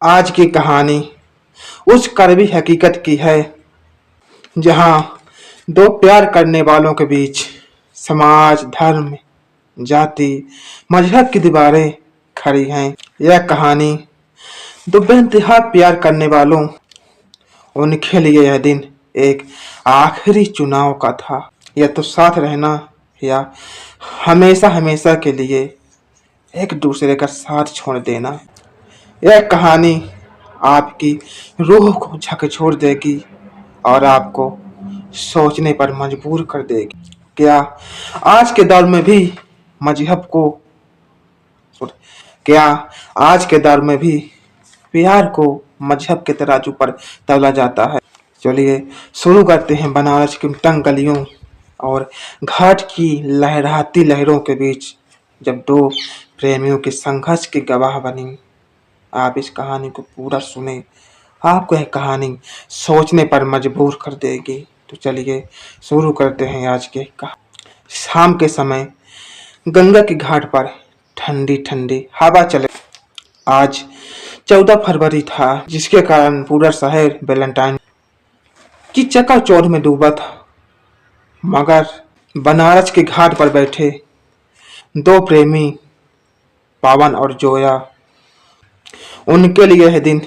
आज की कहानी उस कड़वी हकीकत की है जहां दो प्यार करने वालों के बीच समाज, धर्म, जाति, मजहब की दीवारें खड़ी हैं। यह कहानी दो बेइंतहा प्यार करने वालों, उनके लिए यह दिन एक आखिरी चुनाव का था। या तो साथ रहना या हमेशा हमेशा के लिए एक दूसरे का साथ छोड़ देना। यह कहानी आपकी रूह को झकझोर देगी और आपको सोचने पर मजबूर कर देगी। क्या आज के दौर में भी मजहब को क्या आज के दौर में भी प्यार को मजहब के तराजू पर तौला जाता है? चलिए शुरू करते हैं। बनारस की तंग गलियों और घाट की लहराती लहरों के बीच जब दो प्रेमियों के संघर्ष की गवाह बनी। आप इस कहानी को पूरा सुने, आपको यह कहानी सोचने पर मजबूर कर देगी। तो चलिए शुरू करते हैं आज के कहानी। शाम के समय गंगा के घाट पर ठंडी ठंडी हवा चले। आज 14 फरवरी था, जिसके कारण पूरा शहर वैलेंटाइन की चकाचौंध में डूबा था। मगर बनारस के घाट पर बैठे दो प्रेमी, पवन और जोया, उनके लिए यह दिन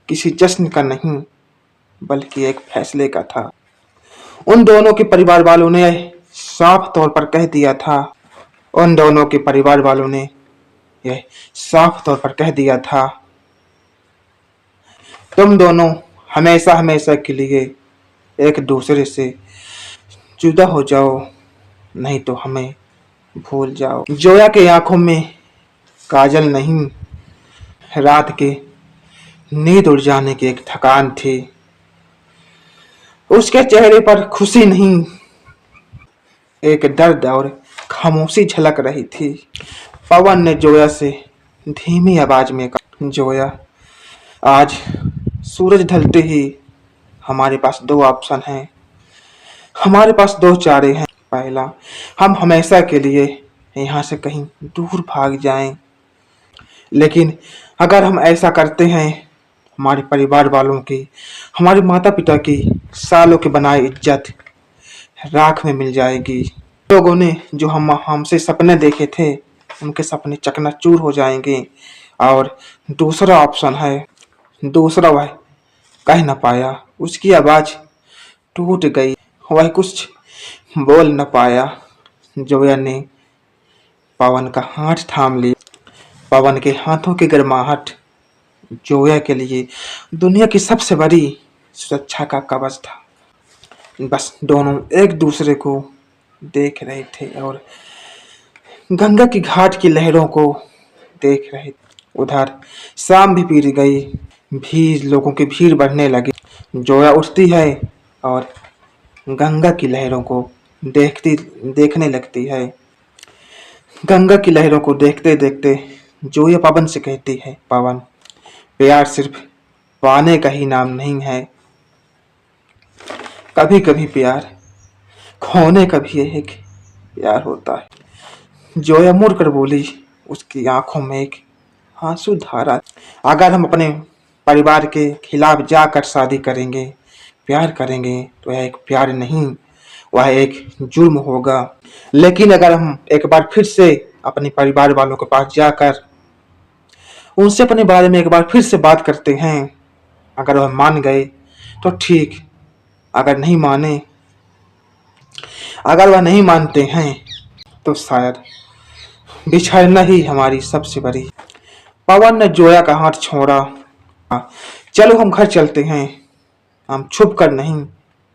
किसी जश्न का नहीं बल्कि एक फैसले का था। उन दोनों के परिवार वालों ने साफ तौर पर कह दिया था उन दोनों के परिवार वालों ने यह साफ तौर पर कह दिया था, तुम दोनों हमेशा हमेशा के लिए एक दूसरे से जुदा हो जाओ, नहीं तो हमें भूल जाओ। जोया के आंखों में काजल नहीं, रात के नींद उड़ जाने की एक थकान थी। उसके चेहरे पर खुशी नहीं, एक दर्द और खामोशी झलक रही थी। पवन ने जोया से धीमी आवाज में कहा, जोया, आज सूरज ढलते ही हमारे पास दो ऑप्शन हैं। हमारे पास दो चारे हैं। पहला, हम हमेशा के लिए यहाँ से कहीं दूर भाग जाएं। लेकिन अगर हम ऐसा करते हैं, हमारे परिवार वालों की, हमारे माता पिता की सालों की बनाई इज्जत राख में मिल जाएगी। लोगों ने जो हमसे सपने देखे थे, उनके सपने चकनाचूर हो जाएंगे। और दूसरा ऑप्शन है, दूसरा वह कह न पाया, उसकी आवाज टूट गई, वह कुछ बोल न पाया। जोया ने पवन का हाथ थाम लिया। पवन के हाथों की गर्माहट जोया के लिए दुनिया की सबसे बड़ी सुरक्षा का कवच था। बस दोनों एक दूसरे को देख रहे थे और गंगा की घाट की लहरों को देख रहे थे। उधर शाम भी बीत गई, लोगों की भीड़ बढ़ने लगी। जोया उठती है और गंगा की लहरों को देखने लगती है। गंगा की लहरों को देखते देखते जोया पवन से कहती है, पवन, प्यार सिर्फ पाने का ही नाम नहीं है, कभी कभी प्यार खोने का भी एक प्यार होता है। जोया मुड़ कर बोली, उसकी आंखों में एक आंसू धारा। अगर हम अपने परिवार के खिलाफ जाकर शादी करेंगे, प्यार करेंगे, तो यह एक प्यार नहीं, वह एक जुर्म होगा। लेकिन अगर हम एक बार फिर से अपने परिवार वालों के पास जाकर उनसे अपने बारे में एक बार फिर से बात करते हैं, अगर वह मान गए तो ठीक, अगर वह नहीं मानते हैं तो शायद बिछड़ना ही हमारी सबसे बड़ी। पवन ने जोया का हाथ छोड़ा। चलो हम घर चलते हैं, हम छुप कर नहीं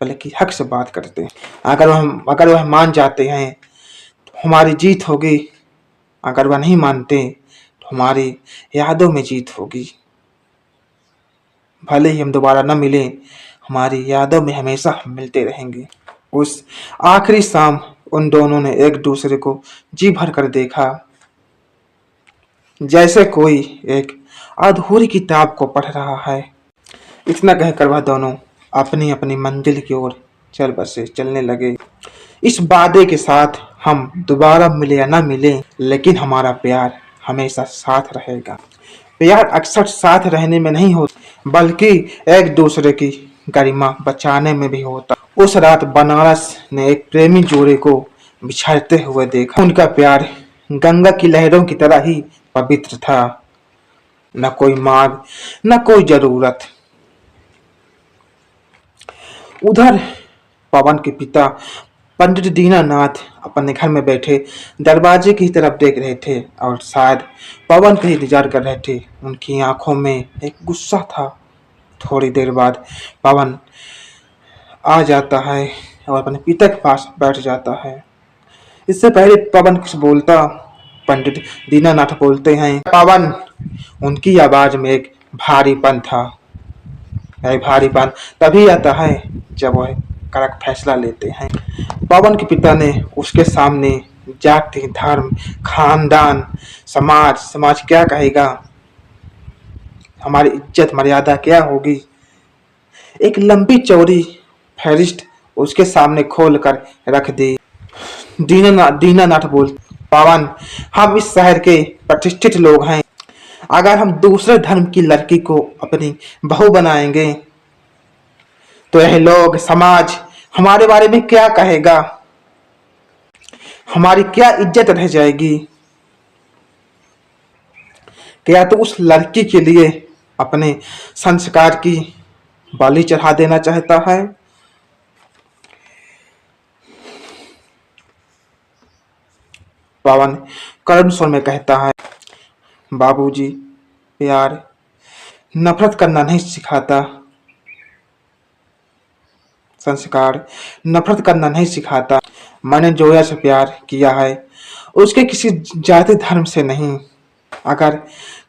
बल्कि हक से बात करते हैं। अगर वह मान जाते हैं तो हमारी जीत होगी, अगर वह नहीं मानते तो हमारी यादों में जीत होगी। भले ही हम दोबारा न मिलें, हमारी यादों में हमेशा हम मिलते रहेंगे। उस आखिरी शाम उन दोनों ने एक दूसरे को जी भर कर देखा, जैसे कोई एक अधूरी किताब को पढ़ रहा है। इतना कहकर वह दोनों अपनी अपनी मंजिल की ओर चलने लगे, इस वादे के साथ, हम दोबारा मिले या ना मिले, लेकिन हमारा प्यार हमेशा साथ रहेगा। प्यार अक्सर साथ रहने में नहीं होता, बल्कि एक दूसरे की गरिमा बचाने में भी होता। उस रात बनारस ने एक प्रेमी जोड़े को बिछड़ते हुए देखा। उनका प्यार गंगा की लहरों की तरह ही पवित्र था। न कोई मांग, न कोई जरूरत। उधर पवन के पिता पंडित दीनानाथ अपने घर में बैठे दरवाजे की तरफ देख रहे थे और शायद पवन का इंतजार कर रहे थे। उनकी आंखों में एक गुस्सा था। थोड़ी देर बाद पवन आ जाता है और अपने पिता के पास बैठ जाता है। इससे पहले पवन कुछ बोलता, पंडित दीनानाथ बोलते हैं, पवन। उनकी आवाज में एक भारीपन था। यह भारीपन तभी आता है जब वह कड़क फैसला लेते हैं। पवन के पिता ने उसके सामने जाति, धर्म, खानदान, समाज क्या कहेगा, हमारी इज्जत मर्यादा क्या होगी, एक लंबी चौड़ी फहरिस्त उसके सामने खोल कर रख दी। दीनानाथ बोल, पवन, हम इस शहर के प्रतिष्ठित लोग हैं। अगर हम दूसरे धर्म की लड़की को अपनी बहू बनाएंगे तो यह लोग, समाज हमारे बारे में क्या कहेगा, हमारी क्या इज्जत रह जाएगी। क्या तो उस लड़की के लिए अपने संस्कार की बलि चढ़ा देना चाहता है। पवन करुण स्वर में कहता है, बाबूजी, प्यार नफरत करना नहीं सिखाता, संस्कार नफरत करना नहीं सिखाता। मैंने जोया से प्यार किया है, उसके किसी जाति धर्म से नहीं। अगर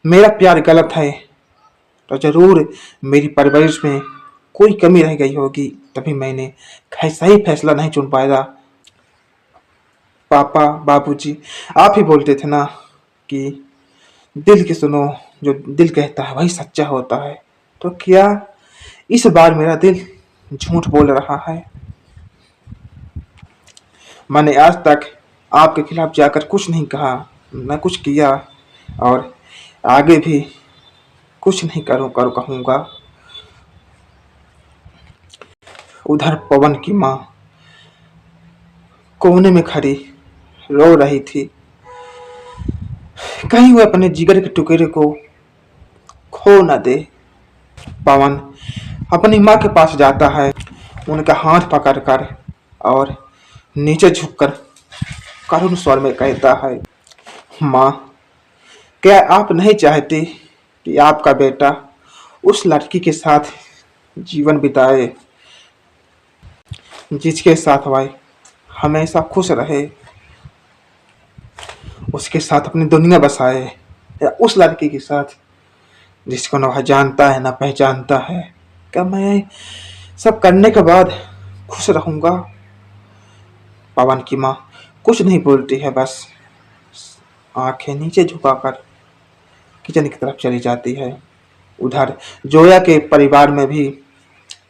मेरा प्यार गलत है तो जरूर मेरी परवरिश में कोई कमी रह गई होगी, तभी मैंने सही फैसला नहीं चुन पाया। पापा, बाबूजी, आप ही बोलते थे ना कि दिल की सुनो, जो दिल कहता है वही सच्चा होता है। तो क्या इस बार मेरा दिल झूठ बोल रहा है? मैंने आज तक आपके खिलाफ जाकर कुछ नहीं कहा, न कुछ किया, और आगे भी कुछ नहीं कहूंगा। उधर पवन की माँ कोने में खड़ी रो रही थी। कहीं वो अपने जिगर के टुकड़े को खो न दे। पवन अपनी माँ के पास जाता है, उनका हाथ पकड़कर और नीचे झुककर करुण स्वर में कहता है, माँ, क्या आप नहीं चाहती कि आपका बेटा उस लड़की के साथ जीवन बिताए जिसके साथ वह हमेशा खुश रहे, उसके साथ अपनी दुनिया बसाए, या उस लड़की के साथ जिसको न वह जानता है न पहचानता है? क्या मैं सब करने के बाद खुश रहूंगा? पवन की माँ कुछ नहीं बोलती है, बस आंखें नीचे झुकाकर किचन की तरफ चली जाती है। उधर जोया के परिवार में भी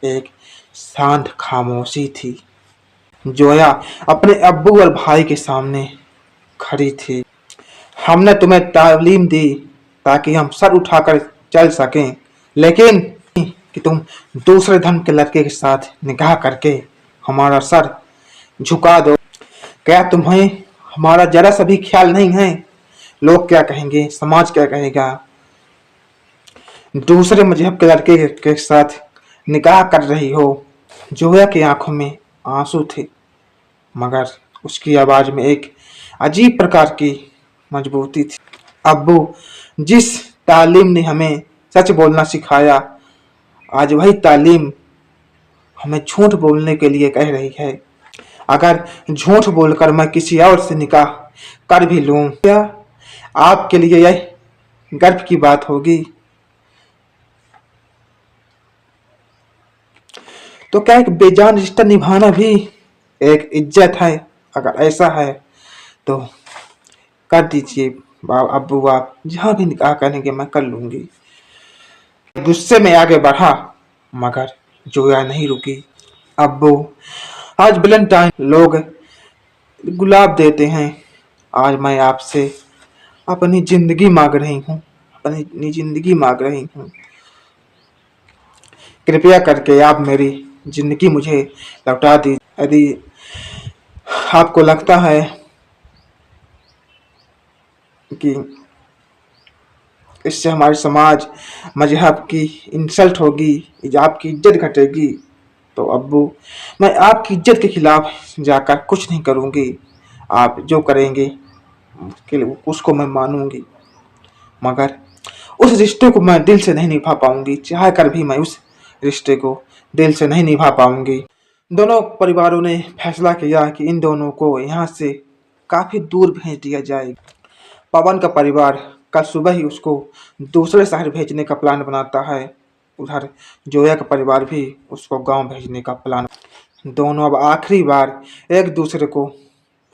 एक शांत खामोशी थी। जोया अपने अब्बू और भाई के सामने खड़ी थी। हमने तुम्हें तालीम दी ताकि हम सर उठाकर चल सकें, लेकिन कि तुम दूसरे धर्म के लड़के के साथ निकाह करके हमारा सर झुका दो। क्या तुम्हें हमारा जरा सा भी ख्याल नहीं है? लोग क्या कहेंगे, समाज क्या कहेगा? दूसरे मजहब के लड़के के साथ निकाह कर रही हो। जोया की आंखों में आंसू थे, मगर उसकी आवाज में एक अजीब प्रकार की मजबूती थी। अब्बू, जिस तालीम ने हमें सच बोलना सिखाया, आज वही तालीम हमें झूठ बोलने के लिए कह रही है। अगर झूठ बोलकर मैं किसी और से निकाह कर भी लूं, क्या आपके लिए यह गर्व की बात होगी? तो क्या एक बेजान रिश्ता निभाना भी एक इज्जत है? अगर ऐसा है तो कर दीजिए अब्बू, आप जहां भी निकाह करेंगे मैं कर लूंगी। गुस्से में आगे बढ़ा, मगर जोया नहीं रुकी। अब्बू, आज वैलेंटाइन, लोग गुलाब देते हैं, आज मैं आपसे अपनी जिंदगी मांग रही हूँ। अपनी नई जिंदगी मांग रही हूँ। कृपया करके आप मेरी जिंदगी मुझे लौटा दीजिए। यदि आपको लगता है कि इससे हमारे समाज मजहब की इंसल्ट होगी, आपकी इज्जत घटेगी, तो अब्बू मैं आपकी इज्जत के खिलाफ जाकर कुछ नहीं करूँगी। आप जो करेंगे उसको मैं मानूंगी, मगर उस रिश्ते को मैं दिल से नहीं निभा पाऊंगी। चाह कर भी मैं उस रिश्ते को दिल से नहीं निभा पाऊंगी। दोनों परिवारों ने फैसला किया कि इन दोनों को यहाँ से काफी दूर भेज दिया जाए। पवन का परिवार कल सुबह ही उसको दूसरे शहर भेजने का प्लान बनाता है। उधर जोया का परिवार भी उसको गांव भेजने का प्लान। दोनों अब आखिरी बार एक दूसरे को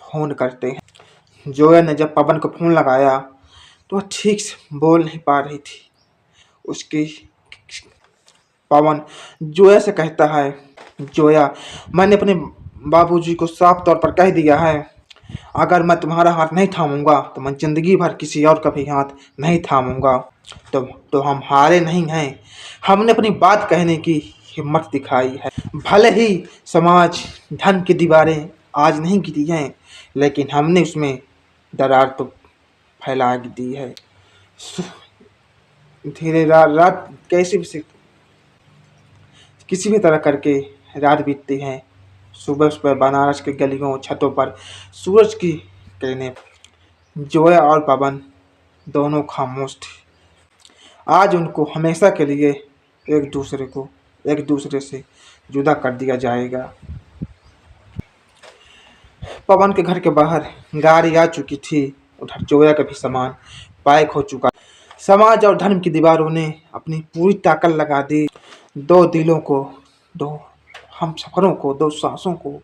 फोन करते हैं। जोया ने जब पवन को फोन लगाया तो वह ठीक से बोल नहीं पा रही थी। उसकी पवन जोया से कहता है, जोया मैंने अपने बाबूजी को साफ तौर पर कह दिया है, अगर मैं तुम्हारा हाथ नहीं थामूंगा तो मैं जिंदगी भर किसी और का भी हाथ नहीं थामूंगा। तो हम हारे नहीं हैं। हमने अपनी बात कहने की हिम्मत दिखाई है। भले ही समाज धन की दीवारें आज नहीं गिरी हैं, लेकिन हमने उसमें दरार तो फैला दी है। धीरे रात कैसी भी किसी भी तरह करके रात बीतती है। सुबह सुबह बनारस के गलियों छतों पर सूरज की किरणें। जोया और पवन दोनों खामोश थे। आज उनको हमेशा के लिए एक दूसरे से जुदा कर दिया जाएगा। पवन के घर के बाहर गाड़ी आ चुकी थी। उधर जोया का भी सामान पैक हो चुका। समाज और धर्म की दीवारों ने अपनी पूरी ताकत लगा दी। दो दिलों को, दो हम सफरों को, दो सांसों को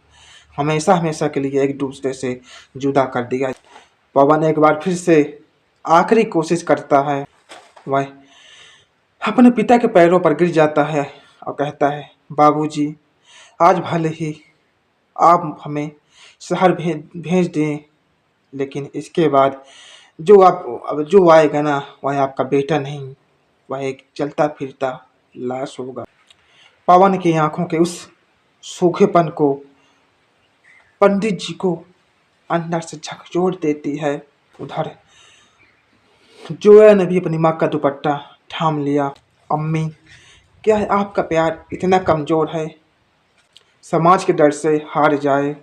हमेशा हमेशा के लिए एक दूसरे से जुदा कर दिया। पवन एक बार फिर से आखिरी कोशिश करता है। वह अपने पिता के पैरों पर गिर जाता है और कहता है, बाबूजी आज भले ही आप हमें शहर भेज दें, लेकिन इसके बाद जो आएगा ना, वह आपका बेटा नहीं, वह एक चलता फिरता लाश होगा। पवन की आंखों के उस सूखेपन को पंडित जी को अंदर से झकझोर देती है। उधर जोया ने भी अपनी माँ का दुपट्टा थाम लिया। अम्मी, क्या है आपका प्यार इतना कमजोर है? समाज के डर से हार जाए।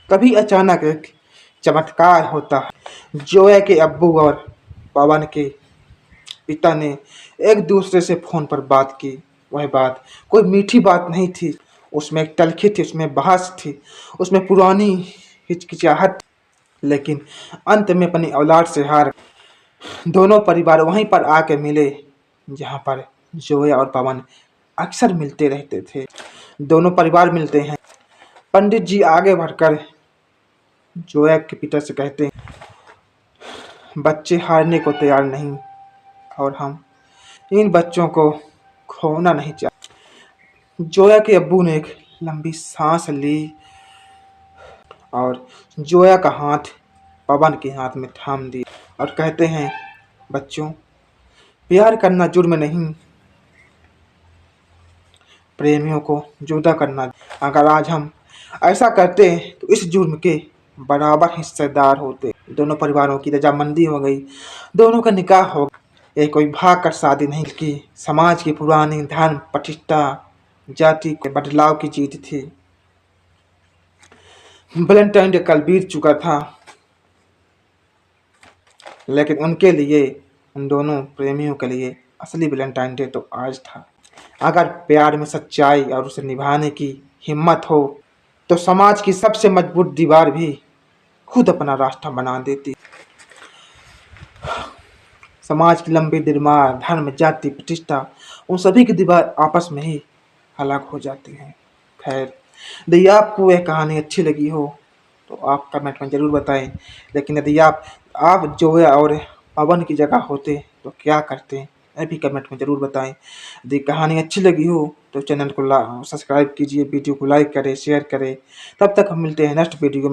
कभी अचानक एक चमत्कार होता है। जोया के अब्बू और पवन के पिता ने एक दूसरे से फोन पर बात की। वह बात कोई मीठी बात नहीं थी, उसमें एक तलखी थी, उसमें बहस थी, उसमें पुरानी हिचकिचाहट। लेकिन अंत में अपनी औलाद से हार दोनों परिवार वहीं पर आके मिले जहां पर जोया और पवन अक्सर मिलते रहते थे। दोनों परिवार मिलते हैं। पंडित जी आगे बढ़कर जोया के पिता से कहते हैं, बच्चे हारने को तैयार नहीं और हम इन बच्चों को खोना नहीं चाहते। जोया के अब्बू ने एक लंबी सांस ली और जोया का हाथ पवन के हाथ में थाम दिया और कहते हैं, बच्चों प्यार करना जुर्म नहीं, प्रेमियों को जुदा करना। अगर आज हम ऐसा करते तो इस जुर्म के बराबर हिस्सेदार होते। दोनों परिवारों की रजामंदी हो गई, दोनों का निकाह हो गया। ये कोई भाग कर शादी नहीं की, समाज की पुरानी धर्म प्रतिष्ठा जाति के बदलाव की जीत थी। वैलेंटाइन डे कल बीत चुका था, लेकिन उनके लिए, उन दोनों प्रेमियों के लिए असली वैलेंटाइन डे तो आज था। अगर प्यार में सच्चाई और उसे निभाने की हिम्मत हो तो समाज की सबसे मजबूत दीवार भी खुद अपना रास्ता बना देती। समाज की लंबी दीवार, धर्म, जाति, प्रतिष्ठा, उन सभी की दीवार आपस में ही अलग हो जाती हैं। खैर, यदि आपको यह कहानी अच्छी लगी हो तो आप कमेंट में ज़रूर बताएं। लेकिन यदि आप जोया और पवन की जगह होते तो क्या करते, यह भी कमेंट में ज़रूर बताएं। यदि कहानी अच्छी लगी हो तो चैनल को सब्सक्राइब कीजिए, वीडियो को लाइक करें, शेयर करें। तब तक हम मिलते हैं नेक्स्ट वीडियो में।